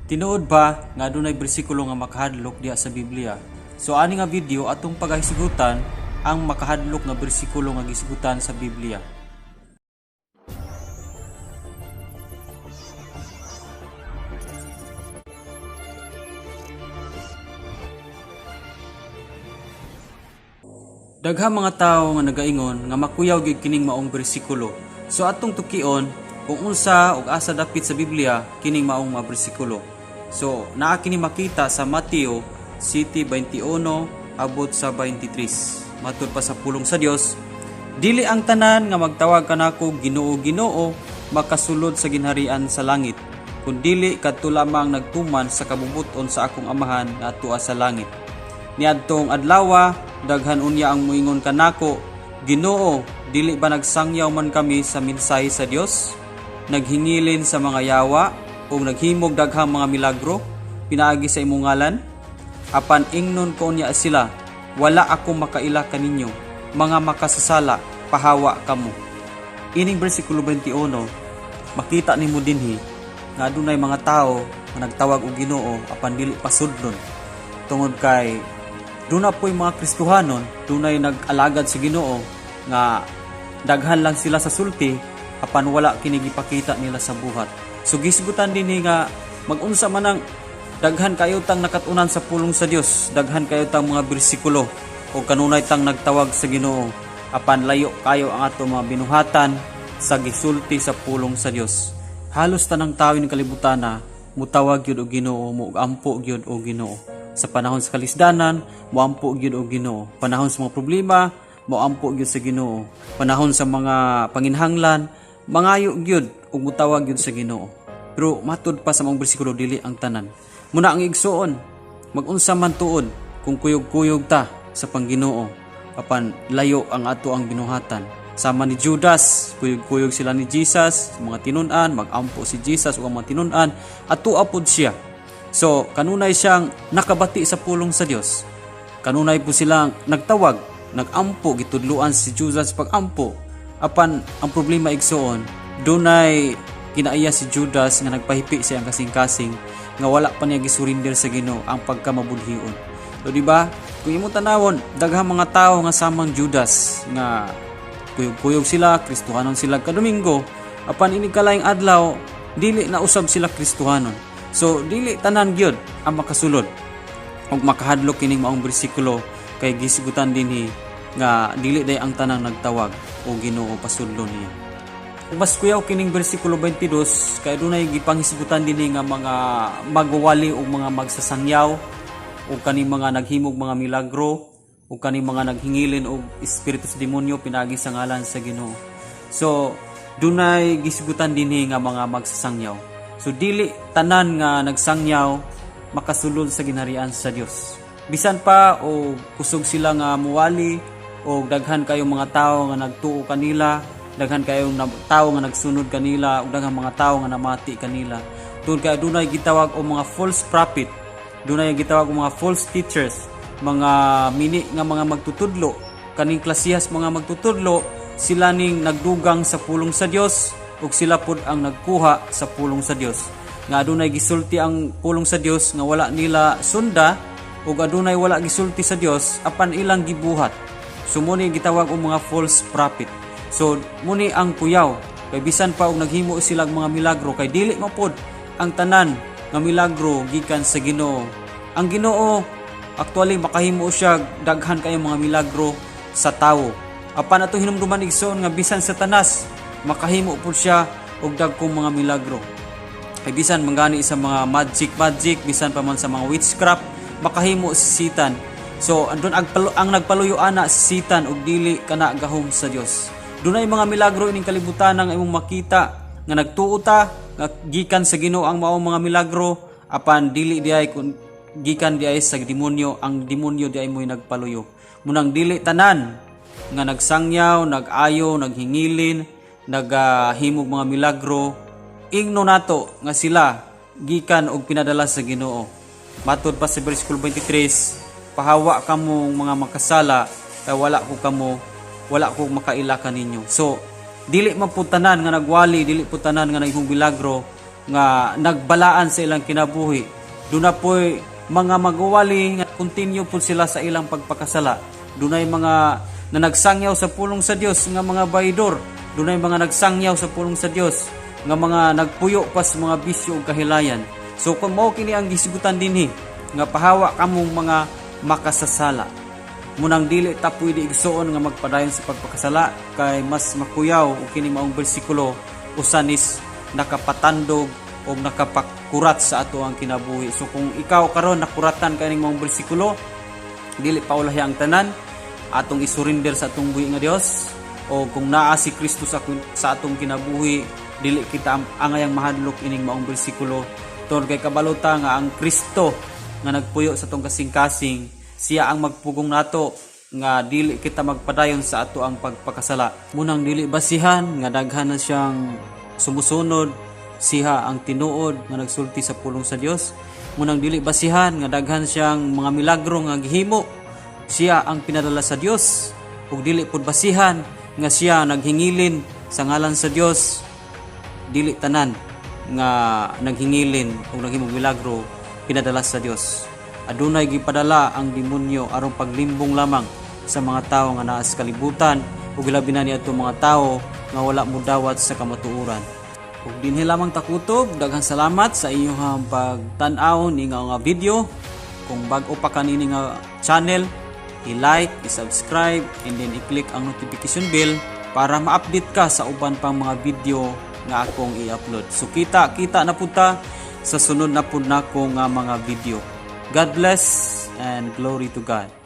Tinuod ba nga adunay bersikulo nga makahadlok diha sa Biblia? So ani nga video atong paghisigutan ang makahadlok nga bersikulo nga gisigutan sa Biblia. Daghang mga tawo nga nagaingon nga makuyaw gyud kining maong bersikulo. So atong tukion kung unsa ug asa dapit sa Biblia kining maong mga bersikulo. So naa kini makita sa Mateo 7:21 abot sa 23. Matud pa sa pulong sa Dios, dili ang tanan nga magtawag kanako Ginoo Ginoo makasulod sa ginharian sa langit, kun dili kadto lamang nagtuman sa kabubuton sa akong Amahan nga adtoa sa langit. Niadtong adlaw daghan unya ang moingon kanako, Ginoo, dili ba nagsangyaw man kami sa mensahe sa Dios? Naghingilin sa mga yawa o naghimog daghang mga milagro pinaagi sa imong ngalan? Apan ingnon ko niya sila, wala ako makaila kaninyo, mga makasasala, pahawa kamo. Ining bersikulo 21, makita nimo dinhi nga adunay mga tao nga nagtawag og Ginoo apan dili pasudlon. Tungod kay duna po'y mga Kristohanon, dunay nag-alagad sa Ginoo nga daghan lang sila sa sulti apan wala kini gipakita nila sa buhat. So gisgutan dinhi nga mag-unsa man ang daghan kayo tang nakatunan sa pulong sa Dios, daghan kayo tang mga bersikulo o kanunay tang nagtawag sa Ginoo apan layo kayo ang ato mga binuhatan sa gisulti sa pulong sa Dios. Halos tanang tawo ni kalibutan na mutawag gyud og Ginoo, moampo gyud og Ginoo. Sa panahon sa kalisdanan, moampo gyud og Ginoo. Panahon sa mga problema, moampo gyud sa Ginoo. Panahon sa mga panginhanglan, mangayo gyud ug mutawag gyud sa Ginoo. Pero matud pa sa mga bersikulo dili ang tanan. Muna ang igsuon, mag-unsa man tuod kung kuyog-kuyog ta sa Pangginoo, apan layo ang ato ang binuhatan. Sama ni Judas, kuyog-kuyog sila ni Jesus, mga tinun-an, mag-ampo si Jesus ug mga tinun-an, ato apod siya. So, kanunay siyang nakabati sa pulong sa Dios. Kanunay po silang nagtawag, nagampo, gitudluan si Judas pag-ampo. Apan, ang problema igsoon, dunay kinaiya si Judas nga nagpahipi siya ang kasing-kasing nga wala pa niya gisurinder sa Ginoo ang pagkamabudhion. So, di ba? Kung imong tanawon, daghang mga tao nga samang Judas nga kuyog-kuyog sila, Kristohanon sila kadomingo, apan ini kalaing adlaw, dili na usab sila Kristohanon. So dili tanan gyud ang makasulod ug makahadlok kining maong bersikulo kay gisigutan dinhi nga dili day ang tanang nagtawag o Ginoo pasudlon niya. Ug mas kuyaw kining bersikulo 22 kay dunay gipanghisigutan dinhi nga mga magwali ug mga magsasangyaw ug kaning mga naghimog mga milagro ug kaning mga naghingilin og espiritu sa demonyo pinagi sa ngalan sa Ginoo. So dunay gisigutan dinhi nga mga magsasangyaw. So dili tanan nga nagsangyaw makasulod sa ginharian sa Dios. Bisan pa o kusog sila nga muwali o daghan kayong mga tao nga nagtuo kanila, daghan kayong tao nga nagsunod kanila, o daghan mga tao nga namati kanila. Tungod kay dunay gitawag og mga false prophet, dunay gitawag og mga false teachers, mga mini nga mga magtutudlo, kaning klasihas mga magtutudlo, sila ning nagdugang sa pulong sa Dios ug sila pud ang nagkuha sa pulong sa Dios. Nga adunay gisulti ang pulong sa Dios nga wala nila sunda ug adunay wala gisulti sa Dios apan ilang gibuhat. So muni gitawag og mga false prophet. So muni ang kuyaw kay bisan pa og naghimo sila og mga milagro kay dili mapod ang tanan nga milagro gikan sa Ginoo. Ang Ginoo actually makahimo siya daghan kay mga milagro sa tawo. Apan ato hinumduman igsoon nga bisan sa tanas makahimo po siya og dagkong mga milagro. Kay bisan mangani sa mga magic, bisan pa man sa mga witchcraft, makahimo si Satan. So andun ang nagpaluyo ana si Satan og dili kana gahom sa Dios. Dunay mga milagro ining kalibutan nga imong makita nga nagtuo ta nga gikan sa Ginoo ang maong mga milagro apan dili diay kun gikan diay sa demonyo, ang demonyo diay mo'y nagpaluyo. Munang dili tanan nga nagsangyaw, nagayo, naghingilin, naghimog mga milagro, ingno nato nga sila gikan og pinadala sa Ginoo. Matud pa sa bersikulo 23, pahawa kamo mga makasala kay wala ko makaila kaninyo. So dili man pud tanan nga nagwali, dili pud tanan nga naghimog milagro nga nagbalaan sa ilang kinabuhi. Duna po'y mga magwali nga continue po sila sa ilang pagpakasala. Dunay mga na nagsangyaw sa pulong sa Dios nga mga bayidor. Dunay mga nagsangyaw sa pulong sa Dios nga mga nagpuyo pa sa mga bisyo ug kahilayan. So kung mao kini ang gisigutan dinhi nga pahawa kamong mga makasasala. Munang dili ta pwede igsuon nga magpadayon sa pagpakasala kay mas makuyaw og kini maong bersikulo usanis nakapatandog o nakapakurat sa ato ang kinabuhi. So kung ikaw karon nakuratan kaning maong bersikulo, dili pa ulahi ang tanan, atong isurrender sa atong buhi nga Dios, o kung naa si Kristo sa atong kinabuhi, dili kita angayang mahadlok ining maong bersikulo. Tungod kay kabalota nga ang Kristo nga nagpuyo sa atong kasing-kasing, siya ang magpugong nato nga dili kita magpadayon sa ato ang pagpakasala. Munang dili basihan nga daghan na siyang sumusunod, siya ang tinuod nga nagsulti sa pulong sa Dios. Munang dili basihan nga daghan siyang mga milagro nga gihimo, siya ang pinadala sa Dios. Ug dili pud basihan nga siya naghingilin sa ngalan sa Dios, dili tanan nga naghingilin ug naghimong milagro pinadala sa Dios. Adunay gipadala ang demonyo aron paglimbong lamang sa mga tawo nga naa sa kalibutan ug labi na niadto mga tawo nga wala modawat sa kamatuoran. Ug dinhi lamang takutob, daghang salamat sa inyong pagtan-aw ni nga video. Kung bag-o pa kanini nga channel, i-like, i-subscribe, and then i-click ang notification bell para ma-update ka sa uban pang mga video nga akong i-upload. So kita na punta sa sunod na pud nako nga mga video. God bless and glory to God.